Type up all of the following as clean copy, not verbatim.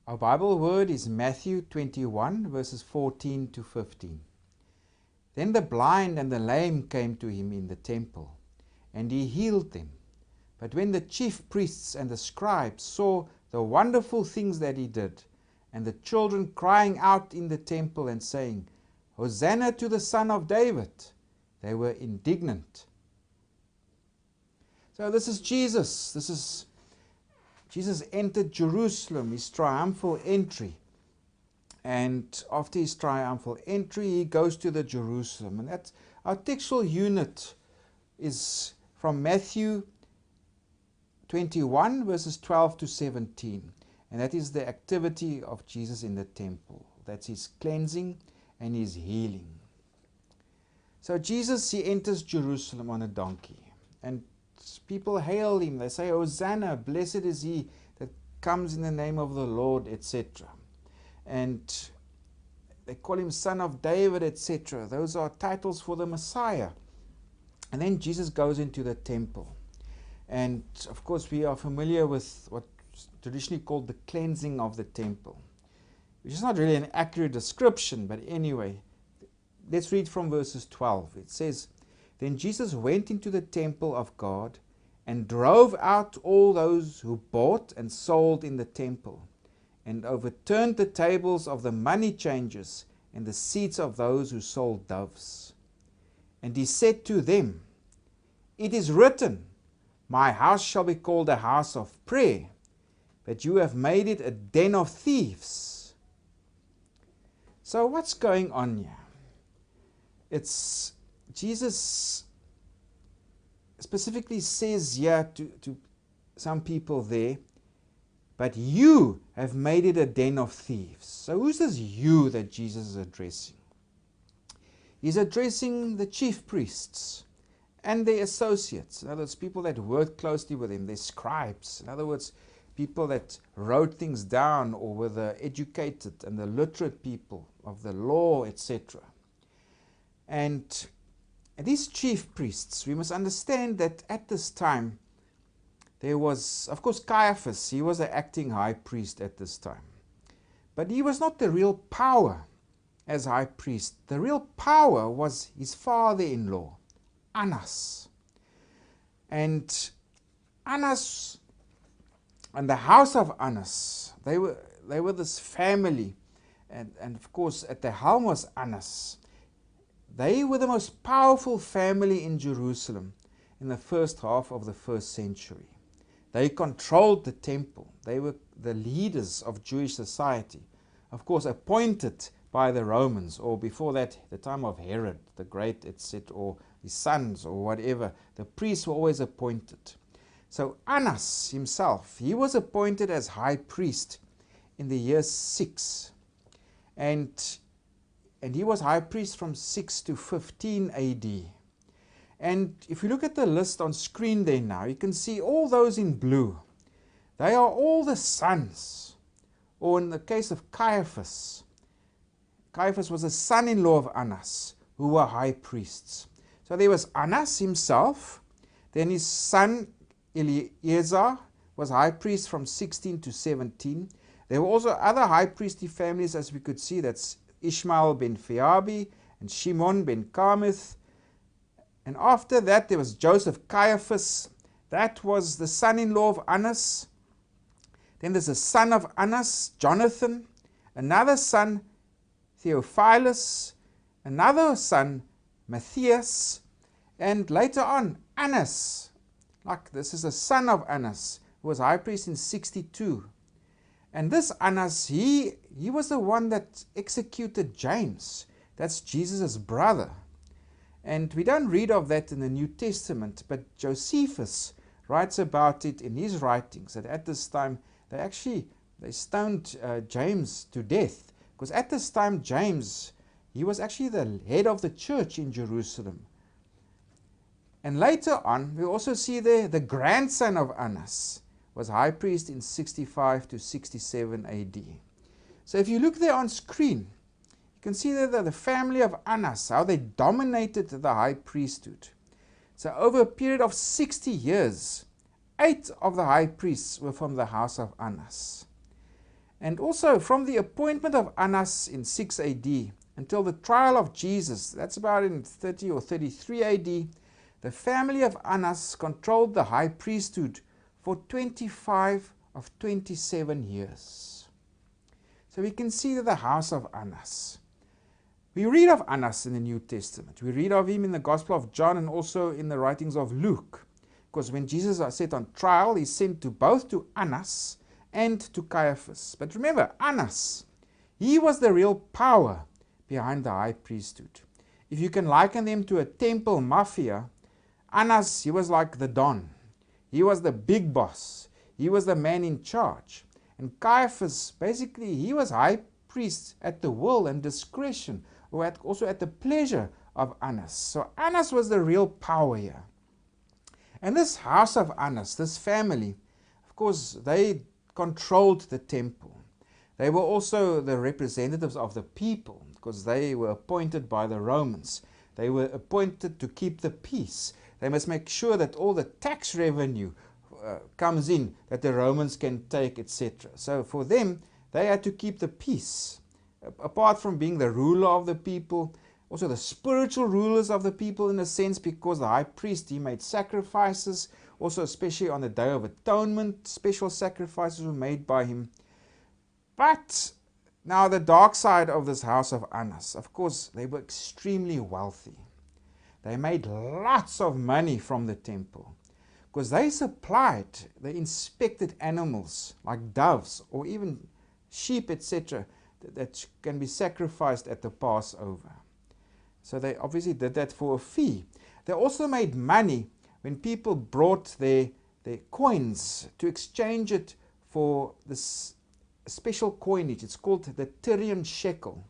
Our Bible word is Matthew 21, verses 14 to 15. Then the blind and the lame came to him in the temple, and he healed them. But when the chief priests and the scribes saw the wonderful things that he did, and the children crying out in the temple and saying, Hosanna to the Son of David, they were indignant. So this is Jesus. Jesus entered Jerusalem, his triumphal entry. And after his triumphal entry, he goes to the Jerusalem. And that's our textual unit is from Matthew 21, verses 12 to 17. And that is the activity of Jesus in the temple. That's his cleansing and his healing. So Jesus, he enters Jerusalem on a donkey. And people hail him. They say, Hosanna, blessed is he that comes in the name of the Lord, etc. And they call him Son of David, etc. Those are titles for the Messiah. And then Jesus goes into the temple. And of course we are familiar with what's traditionally called the cleansing of the temple, which is not really an accurate description, but anyway, let's read from verses 12. It says, Then Jesus went into the temple of God and drove out all those who bought and sold in the temple, and overturned the tables of the money changers and the seats of those who sold doves. And he said to them, It is written, My house shall be called a house of prayer, but you have made it a den of thieves. So what's going on here? It's Jesus specifically says here to some people there, but you have made it a den of thieves. So who's this you that Jesus is addressing? He's addressing the chief priests and their associates. In other words, people that worked closely with him, their scribes. In other words, people that wrote things down or were the educated and the literate people of the law, etc. And these chief priests, we must understand that at this time, there was, of course, Caiaphas. He was the acting high priest at this time. But he was not the real power as high priest. The real power was his father-in-law, Annas. And Annas and the house of Annas, they were this family. And of course, at the helm was Annas. They were the most powerful family in Jerusalem in the first half of the first century. They controlled the temple. They were the leaders of Jewish society. Of course, appointed by the Romans, or before that, the time of Herod the Great, etc., or his sons, or whatever. The priests were always appointed. So Annas himself, he was appointed as high priest in the year 6. And he was high priest from 6 to 15 AD. And if you look at the list on screen there now, you can see all those in blue. They are all the sons. Or in the case of Caiaphas, Caiaphas was a son-in-law of Annas, who were high priests. So there was Annas himself, then his son Eleazar was high priest from 16 to 17. There were also other high priestly families, as we could see. That's Ishmael ben Phabi and Shimon ben Carmith. And after that there was Joseph Caiaphas. That was the son-in-law of Annas. Then there's a son of Annas, Jonathan. Another son, Theophilus. Another son, Matthias. And later on, Annas. Like this is a son of Annas, who was high priest in 62. And this Annas, he was the one that executed James. That's Jesus' brother. And we don't read of that in the New Testament, but Josephus writes about it in his writings, that at this time they stoned James to death. Because at this time James, he was actually the head of the church in Jerusalem. And later on, we also see there the grandson of Annas was high priest in 65 to 67 AD. So if you look there on screen, you can see there the family of Annas, how they dominated the high priesthood. So over a period of 60 years, 8 of the high priests were from the house of Annas. And also from the appointment of Annas in 6 AD until the trial of Jesus, that's about in 30 or 33 AD, the family of Annas controlled the high priesthood for 25 of 27 years. So we can see that the house of Annas. We read of Annas in the New Testament. We read of him in the Gospel of John and also in the writings of Luke. Because when Jesus was set on trial, he sent both to Annas and to Caiaphas. But remember, Annas, he was the real power behind the high priesthood. If you can liken them to a temple mafia, Annas, he was like the Don. He was the big boss. He was the man in charge. And Caiaphas, basically, he was high priest at the will and discretion, or also at the pleasure of Annas. So Annas was the real power here. And this house of Annas, this family, of course, they controlled the temple. They were also the representatives of the people, because they were appointed by the Romans. They were appointed to keep the peace. They must make sure that all the tax revenue comes in, that the Romans can take, etc. So for them, they had to keep the peace. Apart from being the ruler of the people, also the spiritual rulers of the people in a sense, because the high priest, he made sacrifices, also especially on the Day of Atonement, special sacrifices were made by him. But now the dark side of this house of Annas, of course, they were extremely wealthy. They made lots of money from the temple because they supplied the inspected animals like doves or even sheep, etc., that can be sacrificed at the Passover. So they obviously did that for a fee. They also made money when people brought their coins to exchange it for this special coinage. It's called the Tyrian shekel.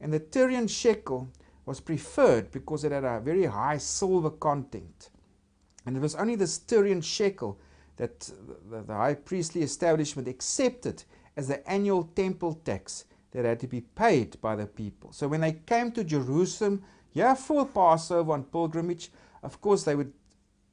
And the Tyrian shekel was preferred because it had a very high silver content. And it was only this Tyrian shekel that the high priestly establishment accepted as the annual temple tax that had to be paid by the people. So when they came to Jerusalem, for Passover on pilgrimage, of course they would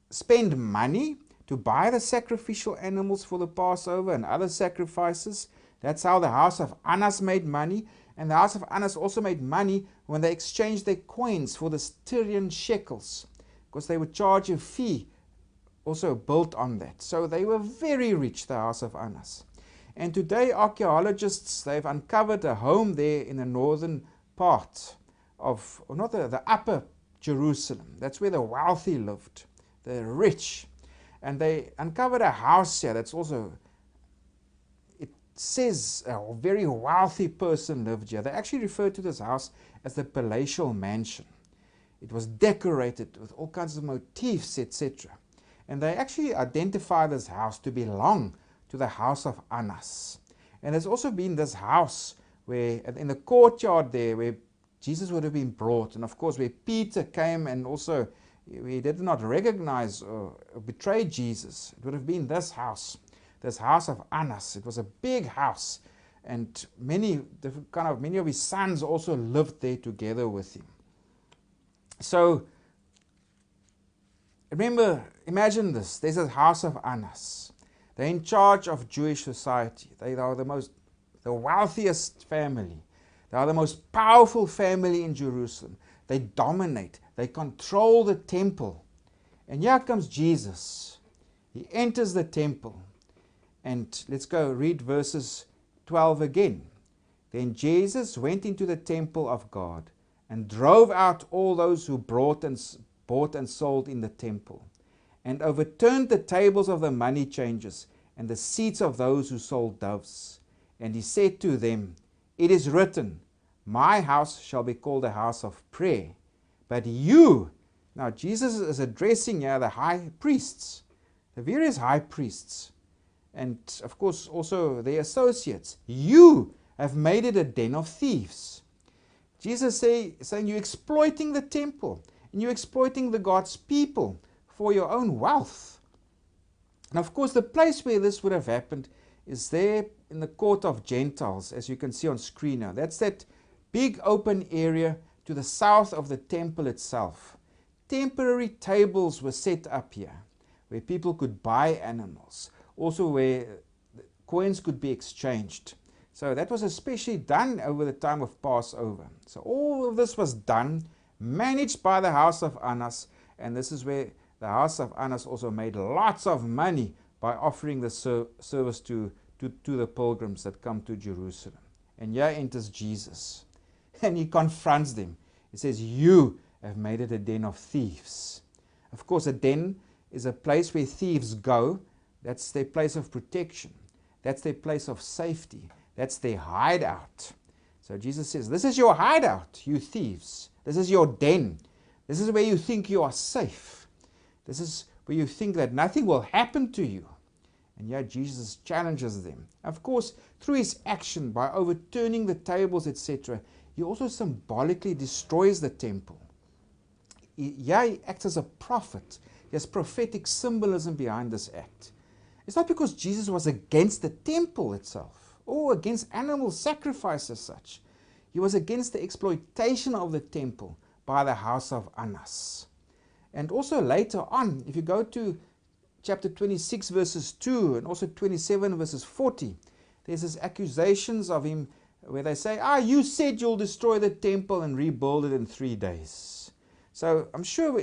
spend money to buy the sacrificial animals for the Passover and other sacrifices. That's how the house of Annas made money. And the house of Annas also made money when they exchanged their coins for the Tyrian shekels, because they would charge a fee also built on that. So they were very rich, the house of Annas. And today archaeologists, they've uncovered a home there in the northern part of, or not the upper Jerusalem. That's where the wealthy lived, the rich. And they uncovered a house here that's also, it says a very wealthy person lived here. They actually refer to this house as the palatial mansion. It was decorated with all kinds of motifs, etc. And they actually identify this house to belong to the house of Annas. And there's also been this house where, in the courtyard there, where Jesus would have been brought, and of course where Peter came and also he did not recognize or betray Jesus. It would have been this house of Annas. It was a big house, and many of his sons also lived there together with him. So remember, imagine this. There's a house of Annas. They're in charge of Jewish society. They are the wealthiest family. They are the most powerful family in Jerusalem. They dominate. They control the temple. And here comes Jesus. He enters the temple. And let's go read verses 12 again. Then Jesus went into the temple of God and drove out all those who bought and sold in the temple, and overturned the tables of the money changers and the seats of those who sold doves. And he said to them, "It is written, my house shall be called a house of prayer. But you," now Jesus is addressing here the high priests, the various high priests, and of course also their associates, "you have made it a den of thieves." Jesus saying you're exploiting the temple, and you're exploiting the God's people for your own wealth. And of course the place where this would have happened is there in the court of Gentiles, as you can see on screen now. That's that big open area to the south of the temple itself. Temporary tables were set up here where people could buy animals, also where coins could be exchanged. So that was especially done over the time of Passover. So all of this was done, managed by the house of Annas, and this is where the house of Annas also made lots of money by offering the service to the pilgrims that come to Jerusalem. And here enters Jesus, and he confronts them. He says, "You have made it a den of thieves." Of course, a den is a place where thieves go. That's their place of protection. That's their place of safety. That's their hideout. So Jesus says, this is your hideout, you thieves. This is your den. This is where you think you are safe. This is where you think that nothing will happen to you. And yet Jesus challenges them. Of course, through his action, by overturning the tables, etc., he also symbolically destroys the temple. He acts as a prophet. There's prophetic symbolism behind this act. It's not because Jesus was against the temple itself or against animal sacrifice as such. He was against the exploitation of the temple by the house of Annas. And also later on, if you go to chapter 26 verses 2 and also 27 verses 40, there's these accusations of him where they say, you said you'll destroy the temple and rebuild it in 3 days. So I'm sure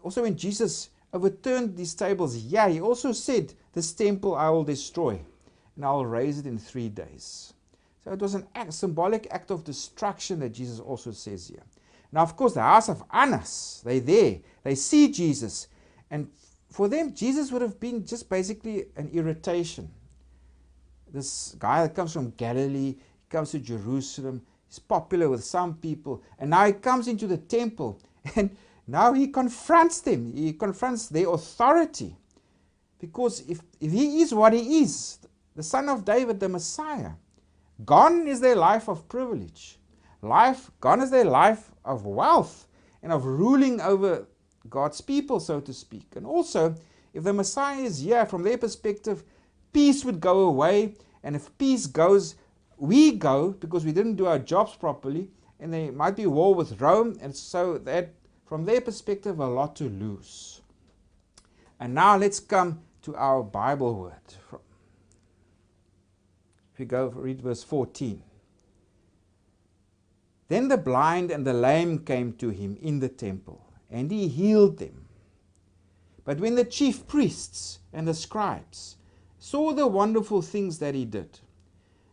also when Jesus overturned these tables, he also said, this temple I will destroy and I will raise it in 3 days. So it was an symbolic act of destruction that Jesus also says here. Now, of course, the house of Annas, they're there. They see Jesus. And for them, Jesus would have been just basically an irritation. This guy that comes from Galilee, he comes to Jerusalem, he's popular with some people, and now he comes into the temple, and now he confronts them. He confronts their authority. Because if he is what he is, the Son of David, the Messiah, gone is their life of privilege. Gone is their life of wealth and of ruling over God's people, so to speak. And also, if the Messiah is here, from their perspective, peace would go away. And if peace goes, we go because we didn't do our jobs properly. And there might be war with Rome. And so that, from their perspective, a lot to lose. And now let's come to our Bible word. If we go read verse 14. Then the blind and the lame came to him in the temple, and he healed them. But when the chief priests and the scribes saw the wonderful things that he did.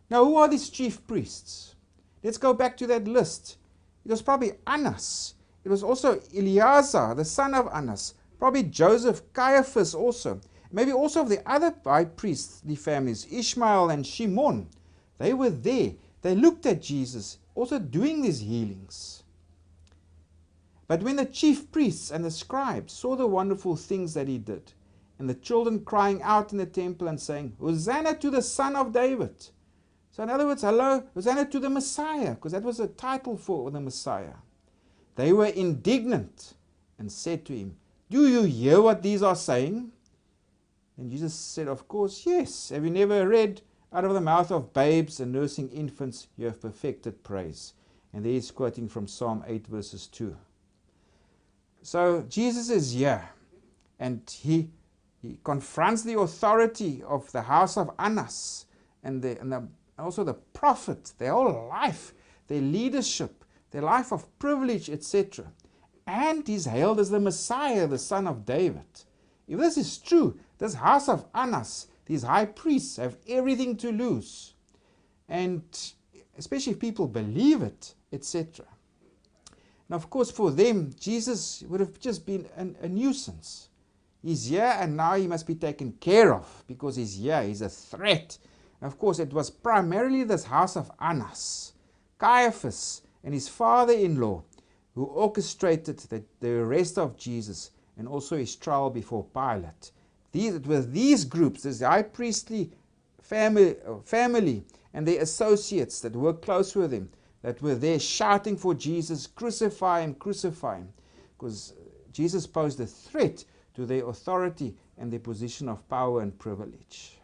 Now, who are these chief priests? Let's go back to that list. It was probably Annas. It was also Eleazar, the son of Annas. Probably Joseph, Caiaphas also. Maybe also of the other high priestly families, Ishmael and Shimon. They were there. They looked at Jesus, also doing these healings. But when the chief priests and the scribes saw the wonderful things that he did, and the children crying out in the temple and saying, Hosanna to the Son of David. So in other words, Hosanna to the Messiah, because that was a title for the Messiah. They were indignant and said to him, Do you hear what these are saying? And Jesus said, Of course, yes. Have you never read, out of the mouth of babes and nursing infants, you have perfected praise. And there he's quoting from Psalm 8 verses 2. So Jesus is here, and he confronts the authority of the house of Annas and also the prophet, their whole life, their leadership, their life of privilege, etc. And he's hailed as the Messiah, the Son of David. If this is true, this house of Annas, these high priests have everything to lose. And especially if people believe it, etc. Now, of course, for them, Jesus would have just been a nuisance. He's here and now he must be taken care of because he's here. He's a threat. And of course, it was primarily this house of Annas, Caiaphas and his father-in-law who orchestrated the arrest of Jesus and also his trial before Pilate. It was these groups, this high priestly family and their associates that worked close with him, that were there shouting for Jesus, crucify him, because Jesus posed a threat to their authority and their position of power and privilege.